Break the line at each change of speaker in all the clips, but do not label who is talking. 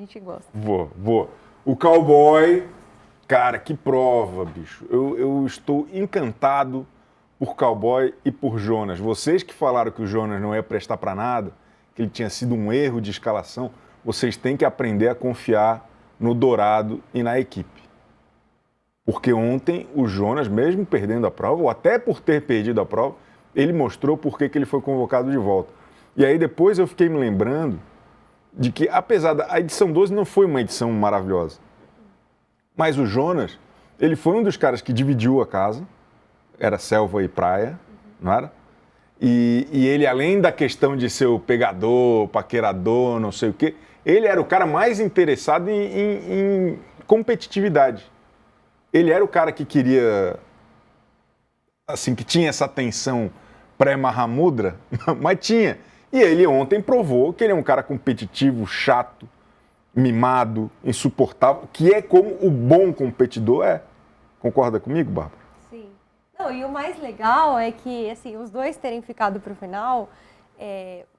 gente gosta.
Vou. O Cowboy, cara, que prova, bicho. Eu estou encantado por Cowboy e por Jonas. Vocês que falaram que o Jonas não ia prestar para nada, que ele tinha sido um erro de escalação, vocês têm que aprender a confiar no Dourado e na equipe. Porque ontem o Jonas, mesmo perdendo a prova, ou até por ter perdido a prova, ele mostrou por que ele foi convocado de volta. E aí depois eu fiquei me lembrando de que, apesar da edição 12 não foi uma edição maravilhosa, mas o Jonas, ele foi um dos caras que dividiu a casa, era selva e praia, não era? E ele, além da questão de ser o pegador, paquerador, não sei o quê, ele era o cara mais interessado em competitividade. Ele era o cara que queria, assim, que tinha essa tensão pré-Mahamudra, mas tinha. E ele ontem provou que ele é um cara competitivo, chato, mimado, insuportável, que é como o bom competidor é. Concorda comigo, Bárbara?
Sim. Não, e o mais legal é que, assim, os dois terem ficado para o final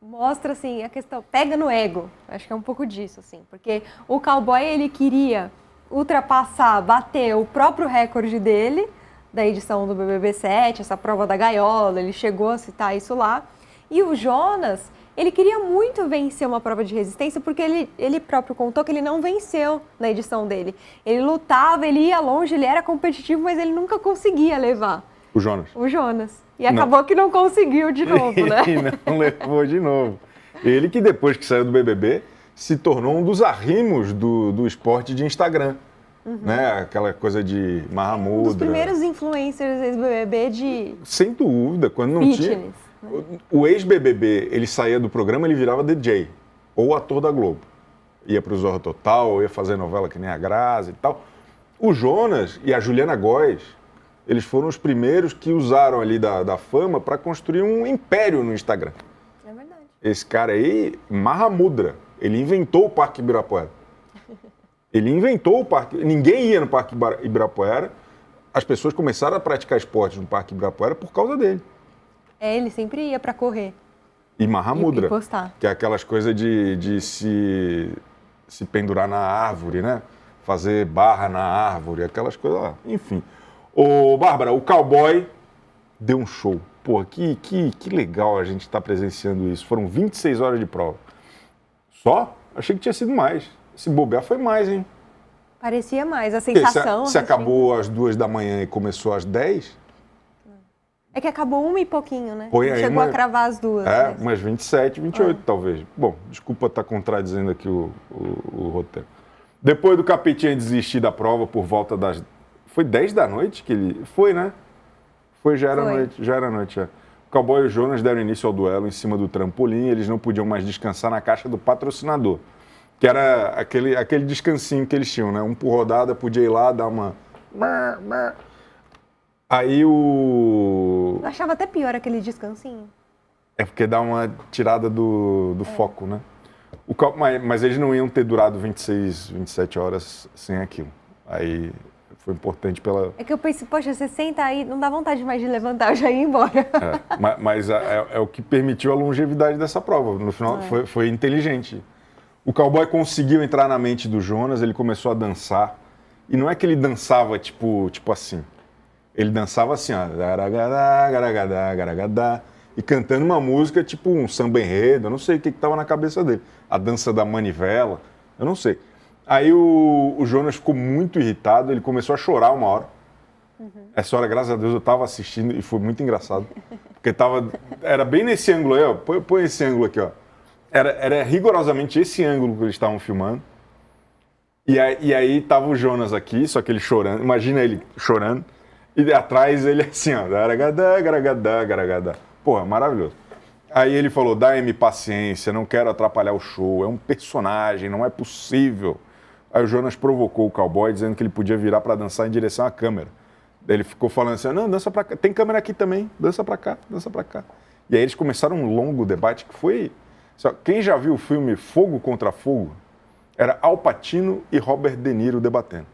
mostra, assim, a questão, pega no ego. Acho que é um pouco disso, assim, porque o Cowboy, ele queria ultrapassar, bater o próprio recorde dele, da edição do BBB 7, essa prova da gaiola, ele chegou a citar isso lá. E o Jonas, ele queria muito vencer uma prova de resistência, porque ele próprio contou que ele não venceu na edição dele. Ele lutava, ele ia longe, ele era competitivo, mas ele nunca conseguia levar.
O Jonas.
O Jonas. E acabou que não conseguiu de novo, né?
E não levou de novo. Ele que depois que saiu do BBB, se tornou um dos arrimos do esporte de Instagram. Né? Aquela coisa de Mahamudra.
Um dos primeiros influencers ex-BBB de...
Sem dúvida, quando não
fitness,
tinha...
né?
O ex-BBB, ele saía do programa, ele virava DJ, ou ator da Globo. Ia pro Zorro Total, ia fazer novela que nem a Grazi e tal. O Jonas e a Juliana Góes, eles foram os primeiros que usaram ali da fama para construir um império no Instagram.
É verdade.
Esse cara aí, Mahamudra, ele inventou o Parque Ibirapuera. Ele inventou o parque. Ninguém ia no Parque Ibirapuera. As pessoas começaram a praticar esportes no Parque Ibirapuera por causa dele.
Ele sempre ia para correr.
E Mahamudra,
E postar.
que é aquelas coisas de se pendurar na árvore, né? Fazer barra na árvore, aquelas coisas lá. Enfim. Ô, Bárbara, o Cowboy deu um show. Pô, que legal a gente estar presenciando isso. Foram 26 horas de prova. Só? Achei que tinha sido mais. Se bobear foi mais, hein?
Parecia mais, a sensação...
Se acabou às 2 da manhã e começou às 10...
É que acabou 1 e pouquinho, né?
Põe aí
chegou a cravar as duas.
Umas 27, 28 talvez. Bom, desculpa estar contradizendo aqui o roteiro. Depois do Capetinha desistir da prova por volta das... Foi 10 da noite que ele... Foi, né? Já era noite. O Cowboy e o Jonas deram início ao duelo em cima do trampolim e eles não podiam mais descansar na caixa do patrocinador. Que era aquele descansinho que eles tinham, né? Um por rodada, podia ir lá, dar uma... Aí
Eu achava até pior aquele descansinho.
É porque dá uma tirada do foco, né? Mas eles não iam ter durado 26, 27 horas sem aquilo. Aí foi importante pela...
É que eu pensei, poxa, você senta aí, não dá vontade mais de levantar, eu já ia embora.
Mas é o que permitiu a longevidade dessa prova. No final foi inteligente. O Cowboy conseguiu entrar na mente do Jonas, ele começou a dançar. E não é que ele dançava tipo assim. Ele dançava assim, ó, e cantando uma música tipo um samba enredo, eu não sei o que estava na cabeça dele. A dança da manivela, eu não sei. Aí o Jonas ficou muito irritado, ele começou a chorar uma hora. Essa hora, graças a Deus, eu estava assistindo e foi muito engraçado. Porque era bem nesse ângulo aí, ó, põe esse ângulo aqui, ó. Era rigorosamente esse ângulo que eles estavam filmando. E aí tava o Jonas aqui, só que ele chorando, imagina ele chorando. E atrás ele assim, ó, garagadá. Porra, maravilhoso. Aí ele falou, dá-me paciência, não quero atrapalhar o show, é um personagem, não é possível. Aí o Jonas provocou o Cowboy, dizendo que ele podia virar para dançar em direção à câmera. Daí ele ficou falando assim, não, dança pra cá, tem câmera aqui também, dança pra cá. E aí eles começaram um longo debate que foi... Quem já viu o filme Fogo contra Fogo, era Al Pacino e Robert De Niro debatendo.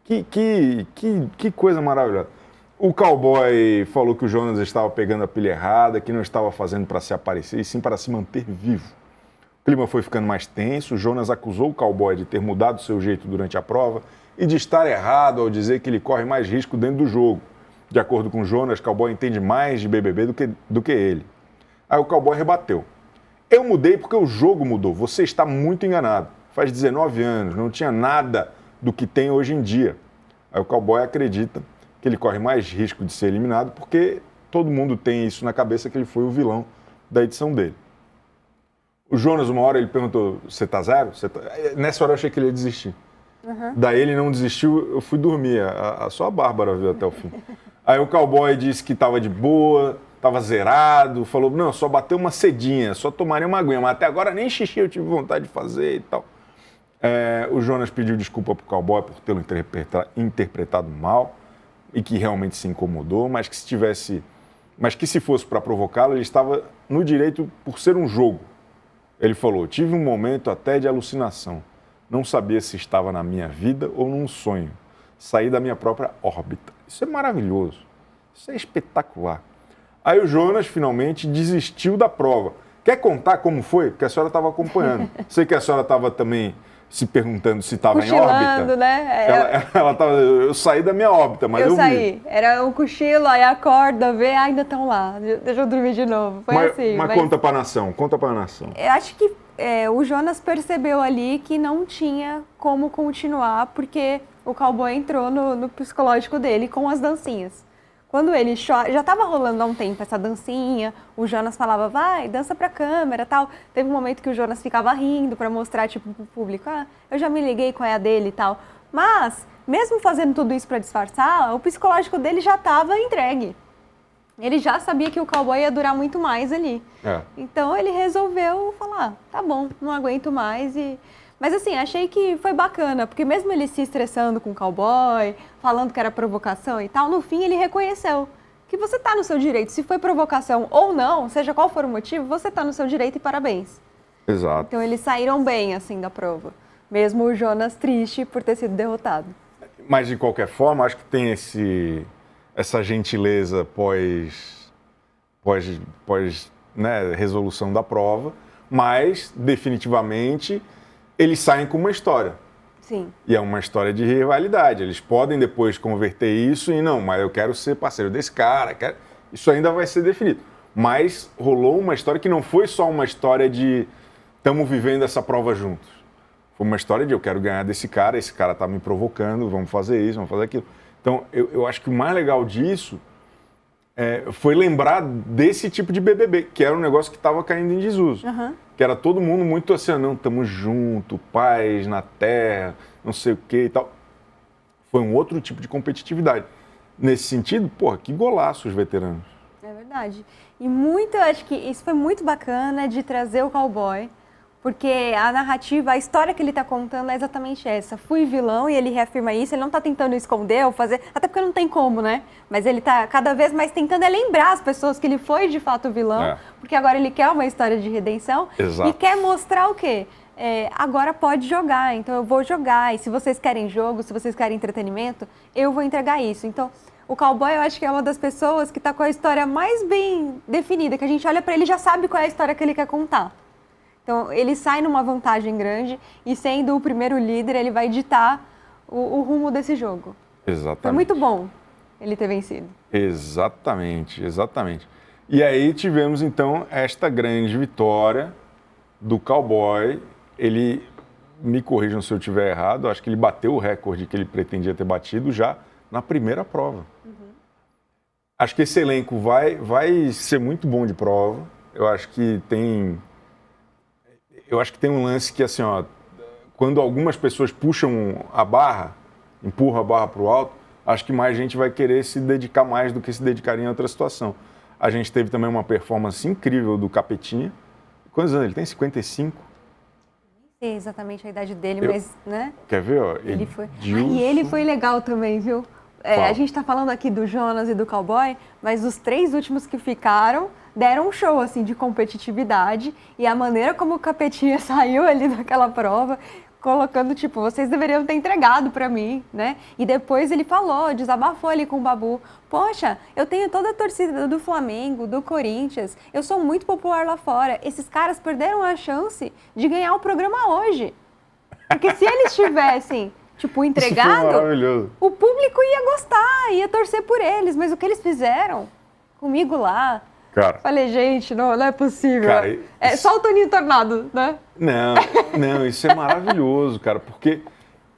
Que coisa maravilhosa. O Cowboy falou que o Jonas estava pegando a pilha errada, que não estava fazendo para se aparecer, e sim para se manter vivo. O clima foi ficando mais tenso, Jonas acusou o cowboy de ter mudado seu jeito durante a prova e de estar errado ao dizer que ele corre mais risco dentro do jogo. De acordo com Jonas, o cowboy entende mais de BBB do que ele. Aí o cowboy rebateu. Eu mudei porque o jogo mudou, você está muito enganado. Faz 19 anos, não tinha nada do que tem hoje em dia. Aí o cowboy acredita que ele corre mais risco de ser eliminado porque todo mundo tem isso na cabeça que ele foi o vilão da edição dele. O Jonas, uma hora, ele perguntou, você tá zero? Nessa hora eu achei que ele ia desistir. Daí ele não desistiu, eu fui dormir. Só a Bárbara viu até o fim. Aí o cowboy disse que estava de boa, estava zerado, falou, não, só bateu uma cedinha, só tomaria uma aguinha, mas até agora nem xixi eu tive vontade de fazer e tal. O Jonas pediu desculpa pro cowboy por tê-lo interpretado mal e que realmente se incomodou, mas que se fosse para provocá-lo, ele estava no direito por ser um jogo. Ele falou, tive um momento até de alucinação. Não sabia se estava na minha vida ou num sonho. Saí da minha própria órbita. Isso é maravilhoso. Isso é espetacular. Aí o Jonas finalmente desistiu da prova. Quer contar como foi? Porque a senhora estava acompanhando. Sei que a senhora estava também se perguntando se estava em órbita.
Né?
Ela tava, eu saí da minha órbita, mas eu
saí.
vi.
Era um cochilo, aí acorda, vê, ainda estão lá. Deixa eu dormir de novo. Foi assim.
Mas conta pra nação, Eu
acho que o Jonas percebeu ali que não tinha como continuar, porque o cowboy entrou no psicológico dele com as dancinhas. Quando ele chora, já estava rolando há um tempo essa dancinha, o Jonas falava, vai, dança pra câmera, tal. Teve um momento que o Jonas ficava rindo para mostrar, tipo, pro público, eu já me liguei qual é a dele e tal. Mas, mesmo fazendo tudo isso para disfarçar, o psicológico dele já estava entregue. Ele já sabia que o cowboy ia durar muito mais ali. Então, ele resolveu falar, tá bom, não aguento mais e... Mas assim, achei que foi bacana, porque mesmo ele se estressando com o cowboy, falando que era provocação e tal, no fim ele reconheceu que você está no seu direito. Se foi provocação ou não, seja qual for o motivo, você está no seu direito e parabéns.
Exato.
Então eles saíram bem, assim, da prova. Mesmo o Jonas triste por ter sido derrotado.
Mas de qualquer forma, acho que tem essa gentileza pós né, resolução da prova, mas definitivamente... eles saem com uma história.
Sim.
E é uma história de rivalidade. Eles podem depois converter isso em, não, mas eu quero ser parceiro desse cara. Isso ainda vai ser definido. Mas rolou uma história que não foi só uma história de estamos vivendo essa prova juntos. Foi uma história de eu quero ganhar desse cara, esse cara está me provocando, vamos fazer isso, vamos fazer aquilo. Então, eu acho que o mais legal disso foi lembrar desse tipo de BBB, que era um negócio que estava caindo em desuso. Que era todo mundo muito assim, não, estamos juntos, paz na terra, não sei o que e tal. Foi um outro tipo de competitividade. Nesse sentido, porra, que golaço os veteranos.
É verdade. E acho que isso foi muito bacana de trazer o cowboy, porque a narrativa, a história que ele está contando é exatamente essa. Fui vilão e ele reafirma isso, ele não está tentando esconder ou fazer, até porque não tem como, né? Mas ele está cada vez mais tentando lembrar as pessoas que ele foi de fato vilão, porque agora ele quer uma história de redenção.
Exato.
E quer mostrar o quê? Agora pode jogar, então eu vou jogar. E se vocês querem jogo, se vocês querem entretenimento, eu vou entregar isso. Então, o cowboy eu acho que é uma das pessoas que está com a história mais bem definida, que a gente olha para ele e já sabe qual é a história que ele quer contar. Então, ele sai numa vantagem grande e, sendo o primeiro líder, ele vai ditar o rumo desse jogo.
Exatamente.
Foi muito bom ele ter vencido.
Exatamente. E aí tivemos, então, esta grande vitória do cowboy. Ele, me corrijam se eu estiver errado, acho que ele bateu o recorde que ele pretendia ter batido já na primeira prova. Acho que esse elenco vai ser muito bom de prova. Eu acho que tem um lance que, assim, ó, quando algumas pessoas puxam a barra, empurram a barra para o alto, acho que mais gente vai querer se dedicar mais do que se dedicaria em outra situação. A gente teve também uma performance incrível do Capetinha. Quantos anos ele tem? 55?
Nem sei exatamente a idade dele, mas, né?
Quer ver, ó?
Ele foi. E ele foi legal também, viu? A gente está falando aqui do Jonas e do cowboy, mas os 3 últimos que ficaram deram um show, assim, de competitividade, e a maneira como o Capetinha saiu ali daquela prova, colocando, tipo, vocês deveriam ter entregado pra mim, né? E depois ele falou, desabafou ali com o Babu. Poxa, eu tenho toda a torcida do Flamengo, do Corinthians, eu sou muito popular lá fora. Esses caras perderam a chance de ganhar o programa hoje. Porque se eles tivessem, tipo, entregado, o público ia gostar, ia torcer por eles. Mas o que eles fizeram comigo lá...
Cara,
falei, gente, não é possível.
Cara,
é só o Toninho Tornado, né?
Não, isso é maravilhoso, cara, porque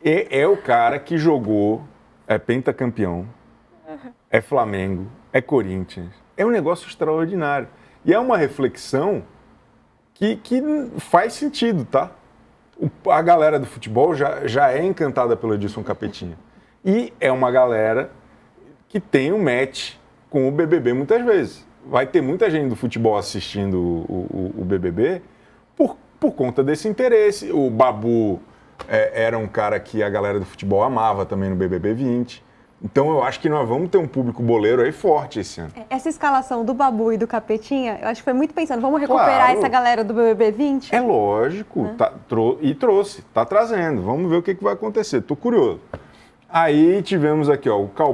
é o cara que jogou, é pentacampeão, é Flamengo, é Corinthians. É um negócio extraordinário. E é uma reflexão que faz sentido, tá? A galera do futebol já é encantada pelo Edilson Capetinha. E é uma galera que tem um match com o BBB muitas vezes. Vai ter muita gente do futebol assistindo o BBB por conta desse interesse. O Babu era um cara que a galera do futebol amava também no BBB 20. Então eu acho que nós vamos ter um público boleiro aí forte esse ano.
Essa escalação do Babu e do Capetinha, eu acho que foi muito pensando, vamos recuperar essa galera do BBB 20?
É lógico, trouxe, tá trazendo. Vamos ver o que vai acontecer, tô curioso. Aí tivemos aqui, ó, o Cowboy